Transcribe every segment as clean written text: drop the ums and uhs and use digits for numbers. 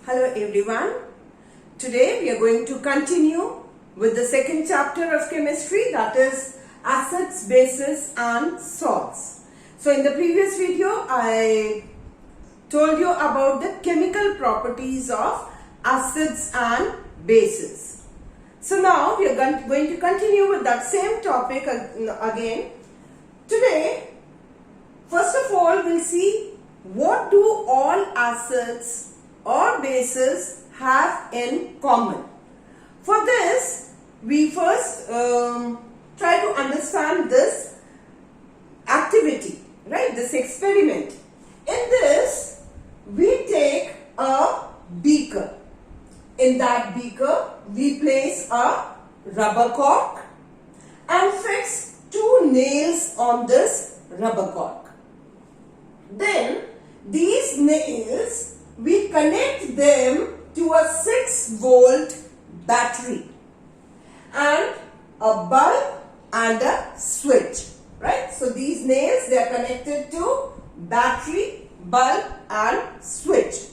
Hello everyone. Today we are going to continue with the second chapter of chemistry, that is acids, bases and salts. So in the previous video I told you about the chemical properties of acids and bases. So now we are going to continue with that same topic again. Today, first of all, we'll see what do all acids or bases have in common. For this, we first try to understand this activity, right? This experiment. In this, we take a beaker. In that beaker, we place a rubber cork and fix two nails on this rubber cork. Then, these nails, we connect them to a 6-volt battery and a bulb and a switch, right? So these nails, they are connected to battery, bulb and switch.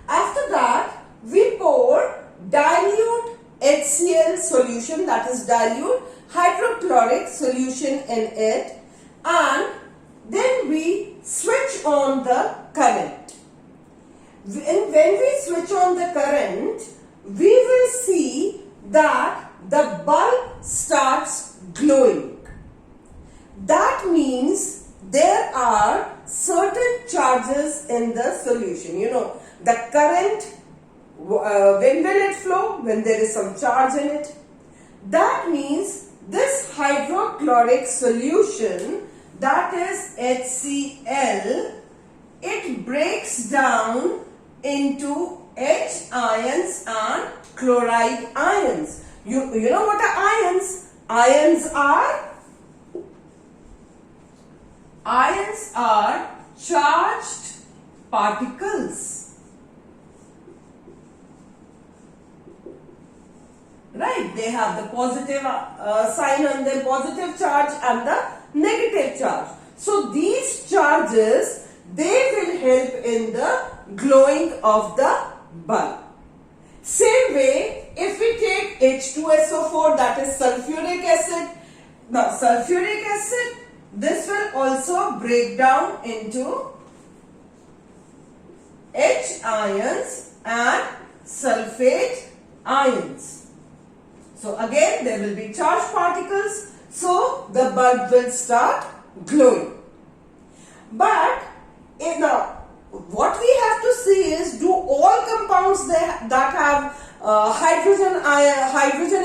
After that, we pour dilute HCl solution, that is dilute hydrochloric solution in it, and then we switch on the current. When we switch on the current, we will see that the bulb starts glowing. That means there are certain charges in the solution. You know, the current, when will it flow? When there is some charge in it. That means this hydrochloric solution, that is HCl, it breaks down into H ions and chloride ions. You know what are ions? Ions are charged particles. Right? They have the positive sign on them, positive charge and the negative charge. So these charges, they will help in the glowing of the bulb. Same way, if we take H2SO4, that is sulphuric acid. Now, sulphuric acid, this will also break down into H ions and sulfate ions. So again, there will be charged particles, so the bulb will start glowing. But what we have to see is, do all compounds that have hydrogen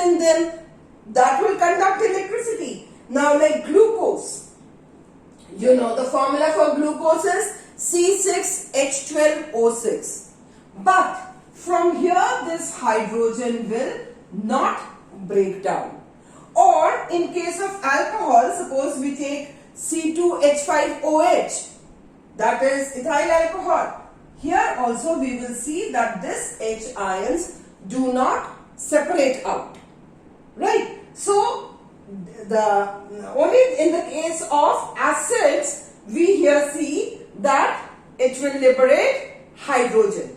in them, that will conduct electricity. Now, like glucose, you know the formula for glucose is C6H12O6. But from here, this hydrogen will not break down. Or in case of alcohol, suppose we take C2H5OH, that is ethyl alcohol. Here also we will see that this H ions do not separate out, right? So only in the case of acids we here see that it will liberate hydrogen.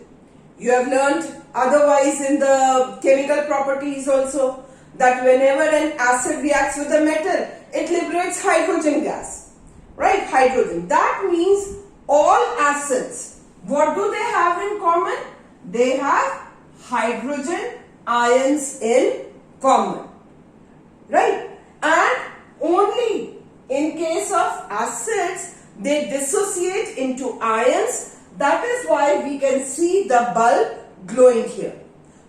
You have learned otherwise in the chemical properties also that whenever an acid reacts with a metal, it liberates hydrogen gas, right? Hydrogen. That means all acids, what do they have in common? They have hydrogen ions in common, right? And only in case of acids, they dissociate into ions. That is why we can see the bulb glowing here.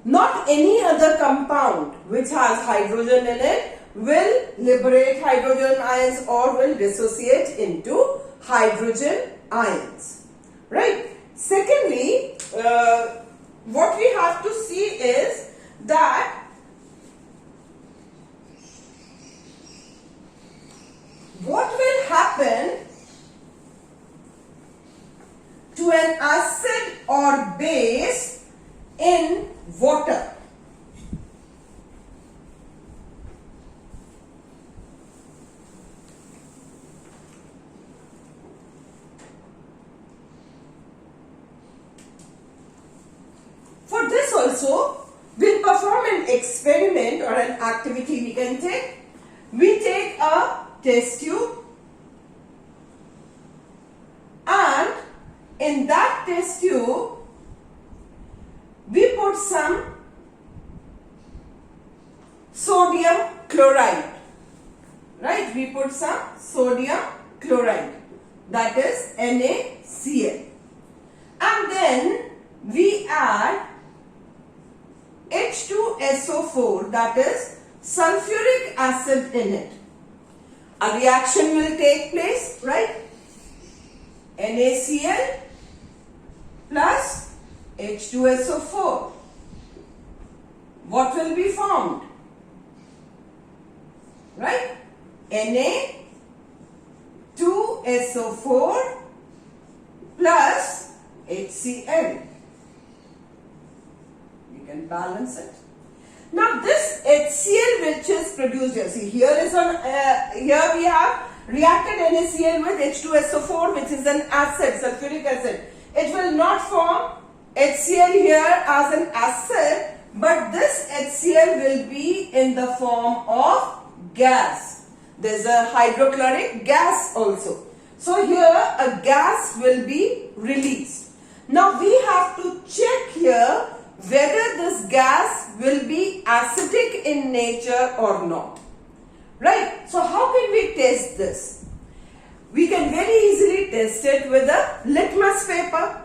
Not any other compound which has hydrogen in it will liberate hydrogen ions or will dissociate into hydrogen ions, right? Secondly, what we have to see is that what will happen to an acid or base in water. also we'll perform an experiment or an activity we can take. We take a test tube and in that test tube we put some sodium chloride. Right? We put some sodium chloride, that is NaCl. And then we add H2SO4, that is sulphuric acid in it. A reaction will take place, right? NaCl plus H2SO4. What will be formed? Right? Na2SO4 plus HCl. You can balance it. Now this HCl which is produced here, see here is here we have reacted NaCl with H2SO4 which is an acid, sulphuric acid. It will not form HCl here as an acid, but this HCl will be in the form of gas. There is a hydrochloric gas also. So here a gas will be released. Now we have to check here whether this gas will be acidic in nature or not. Right? So how can we test this? We can very easily test it with a litmus paper.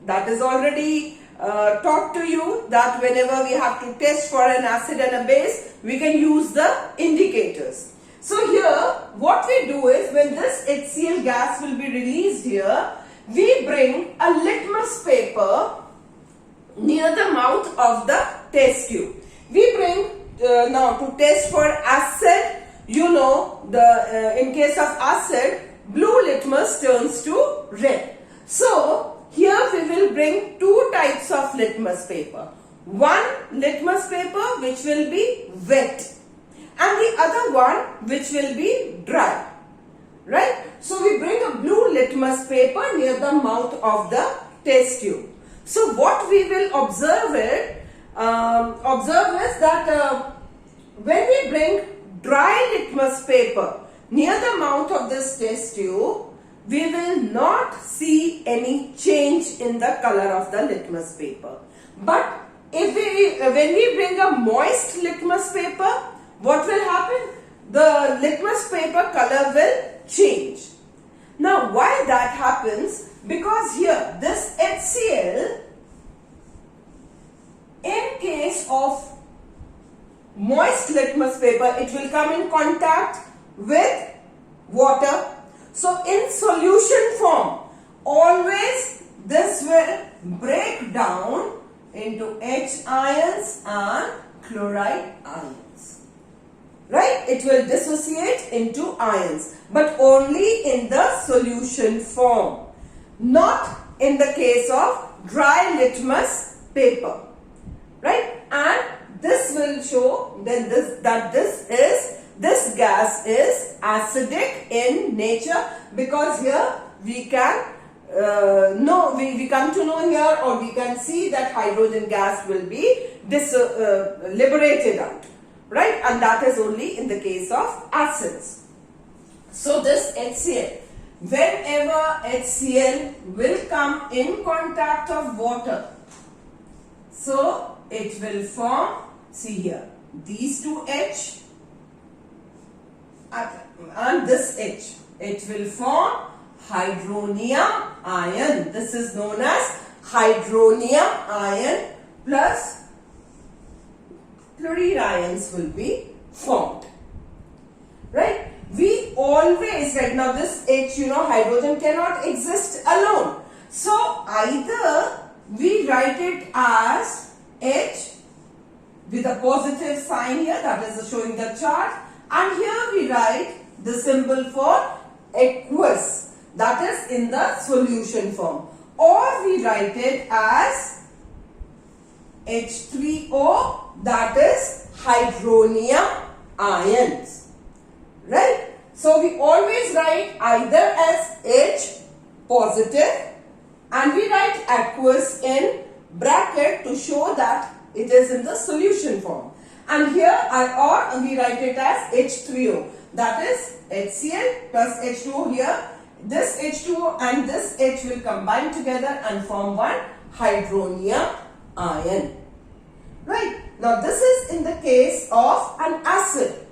That is already taught to you that whenever we have to test for an acid and a base, we can use the indicators. So here what we do is when this HCl gas will be released here, we bring a litmus paper near the mouth of the test tube. We bring now to test for acid, you know, in case of acid, blue litmus turns to red. So here we will bring two types of litmus paper. One litmus paper which will be wet and the other one which will be dry. Right? So we bring a blue litmus paper near the mouth of the test tube. So what we will observe is that when we bring dry litmus paper near the mouth of this test tube, we will not see any change in the color of the litmus paper. But when we bring a moist litmus paper, what will happen? The litmus paper color will change. Now why that happens? Because here this HCl, in case of moist litmus paper, it will come in contact with water. So in solution form, always this will break down into H ions and chloride ions. Right? It will dissociate into ions, but only in the solution form, not in the case of dry litmus paper. Right? And this will show then that this gas is acidic in nature, because here we can we come to know here, or we can see that hydrogen gas will be liberated out. Right? And that is only in the case of acids. So this HCl, whenever HCl will come in contact of water, so it will form, see here, these two H and this H. It will form hydronium ion. This is known as hydronium ion plus chloride ions will be formed. Right? We always, right now this H, hydrogen cannot exist alone. So either we write it as H with a positive sign here, that is showing the charge, and here we write the symbol for aqueous, that is in the solution form, or we write it as H3O, that is hydronium ions. Right? So we always write either as H positive, and we write aqueous in bracket to show that it is in the solution form. And here we write it as H3O. That is HCl plus H2O here. This H2O and this H will combine together and form one hydronium ion. Right. Now this is in the case of an acid.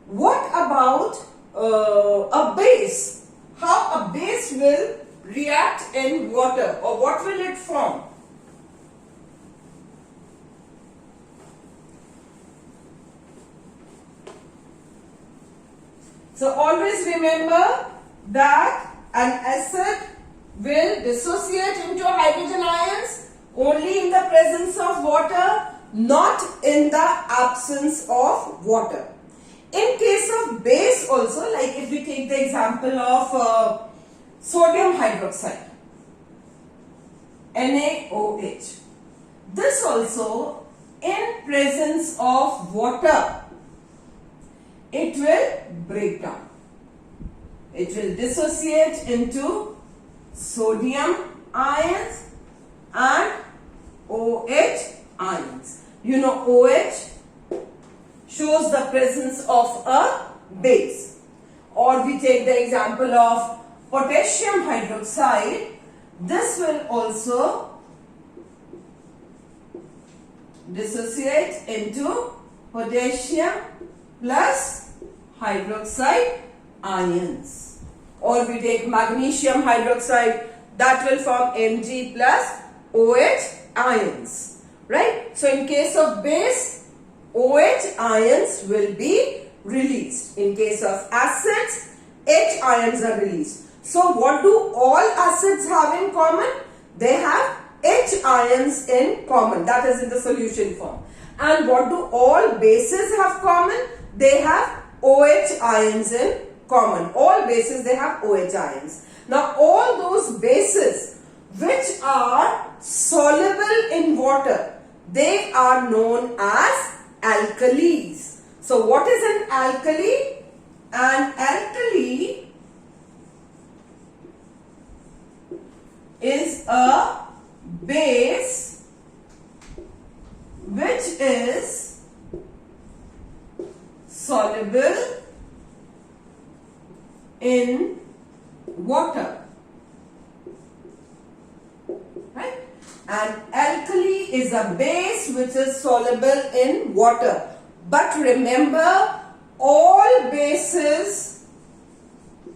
What about a base? How a base will react in water, or what will it form? So always remember that an acid will dissociate into hydrogen ions only in the presence of water, not in the absence of water. In case of base also, like if we take the example of sodium hydroxide, NaOH, this also in presence of water, it will break down. It will dissociate into sodium ions and OH ions. You know, OH shows the presence of a base. Or we take the example of potassium hydroxide. This will also dissociate into potassium plus hydroxide ions. Or we take magnesium hydroxide, that will form Mg plus OH ions. Right? So in case of base, OH ions will be released. In case of acids, H ions are released. So what do all acids have in common? They have H ions in common. That is in the solution form. And what do all bases have common? They have OH ions in common. All bases, they have OH ions. Now all those bases which are soluble in water, they are known as alkalis. So what is an alkali? An alkali is a base which is soluble in water. Right? An alkali is a base which is soluble in water. But remember, all bases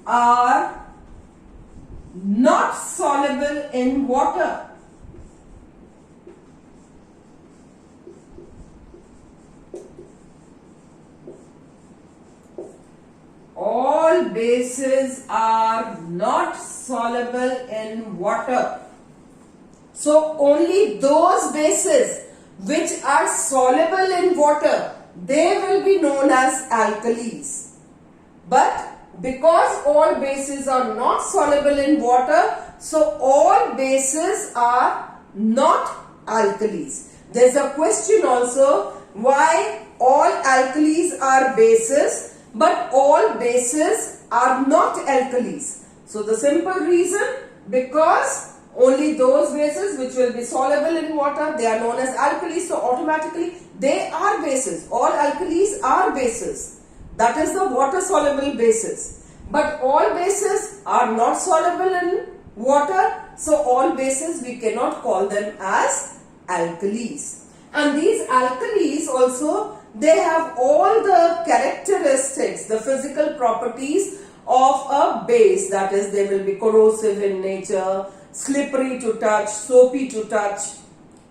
are not soluble in water. All bases are not soluble in water. So only those bases which are soluble in water, they will be known as alkalis. But because all bases are not soluble in water, so all bases are not alkalis. There's a question also, why all alkalis are bases but all bases are not alkalis? So the simple reason, because only those bases which will be soluble in water, they are known as alkalis, so automatically they are bases. All alkalis are bases. That is the water soluble bases. But all bases are not soluble in water, so all bases we cannot call them as alkalis. And these alkalis also, they have all the characteristics, the physical properties of a base. That is, they will be corrosive in nature, slippery to touch, soapy to touch,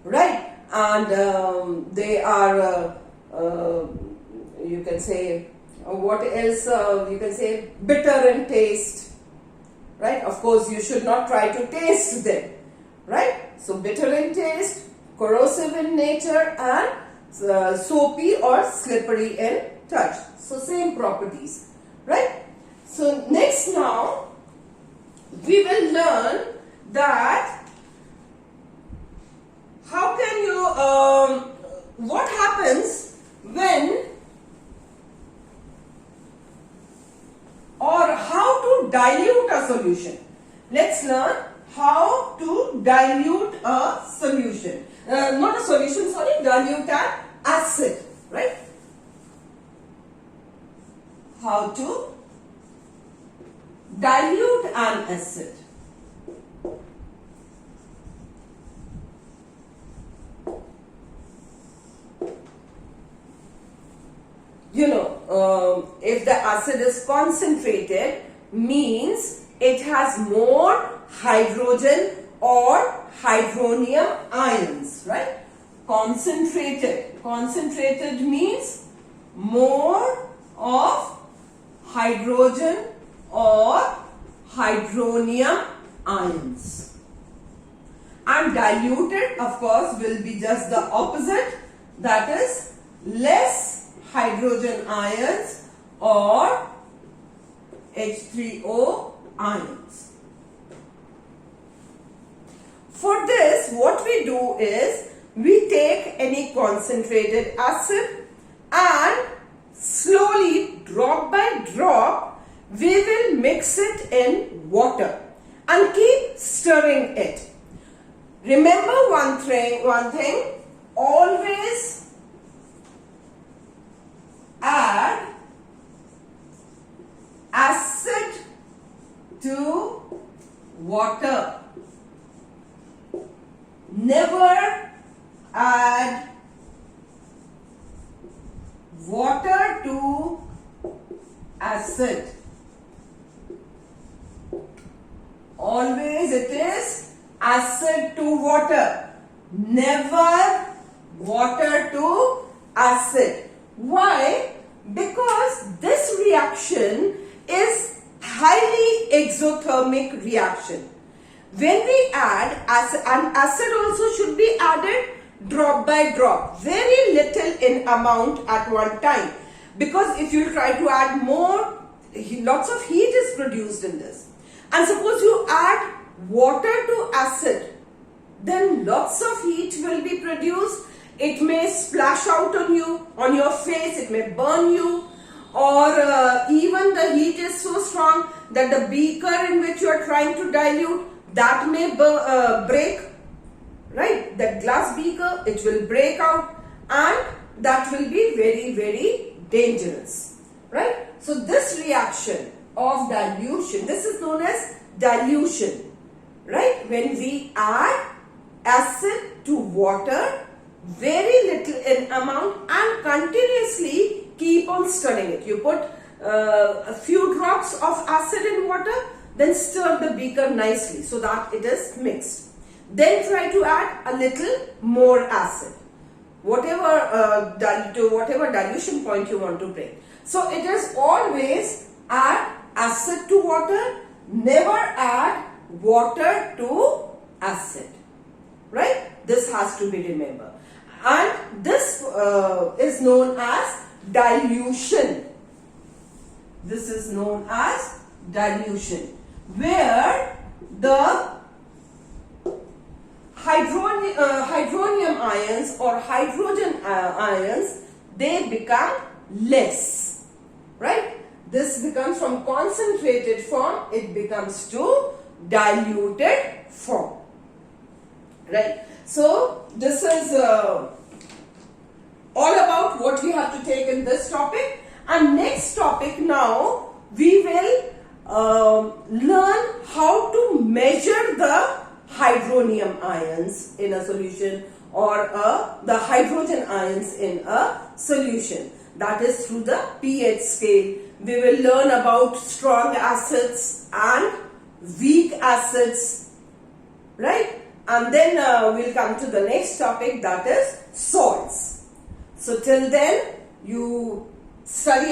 right? And they are, you can say, what else? You can say bitter in taste, right? Of course, you should not try to taste them, right? So bitter in taste, corrosive in nature, and soapy or slippery in touch. So same properties, right? So next now, we will learn that how can you, what happens when, or how to dilute a solution. Let's learn how to dilute a solution. not a solution, sorry, dilute an acid, right? How to dilute an acid. You know, if the acid is concentrated, means it has more hydrogen or hydronium ions, right? Concentrated means more of hydrogen or hydronium ions. And diluted, of course, will be just the opposite, that is less hydrogen ions or H3O ions. For this, what we do is we take any concentrated acid and slowly, drop by drop, we will mix it in water and keep stirring it. Remember one thing, always add acid to water. Never add water to acid. Always it is acid to water. Never water to acid. Why? Because this reaction is highly exothermic reaction. When we add acid, and acid also should be added drop by drop, very little in amount at one time, because if you try to add more, lots of heat is produced in this. And suppose you add water to acid, then lots of heat will be produced. It may splash out on you, on your face, it may burn you, or even the heat is so strong that the beaker in which you are trying to dilute, that may break, right? That glass beaker, it will break out, and that will be very, very dangerous, right? So this reaction of dilution, this is known as dilution, right? When we add acid to water, very little in amount, and continuously keep on stirring it. You put a few drops of acid in water, then stir the beaker nicely so that it is mixed. Then try to add a little more acid, whatever dilution point you want to bring. So it is always add acid to water, never add water to acid, right? This has to be remembered. And this is known as dilution. This is known as dilution, where the hydronium ions or hydrogen ions, they become less, right? This becomes from concentrated form, it becomes to diluted form, right? So this is all about what we have to take in this topic. And next topic now, we will learn how to measure the hydronium ions in a solution, or the hydrogen ions in a solution. That is through the pH scale. We will learn about strong acids and weak acids, right? And then we'll come to the next topic, that is salts. So till then, you study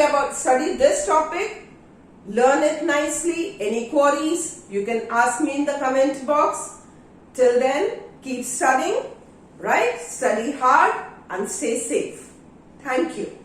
this topic, learn it nicely. Any queries, you can ask me in the comment box. Till then, keep studying, right? Study hard and stay safe. Thank you.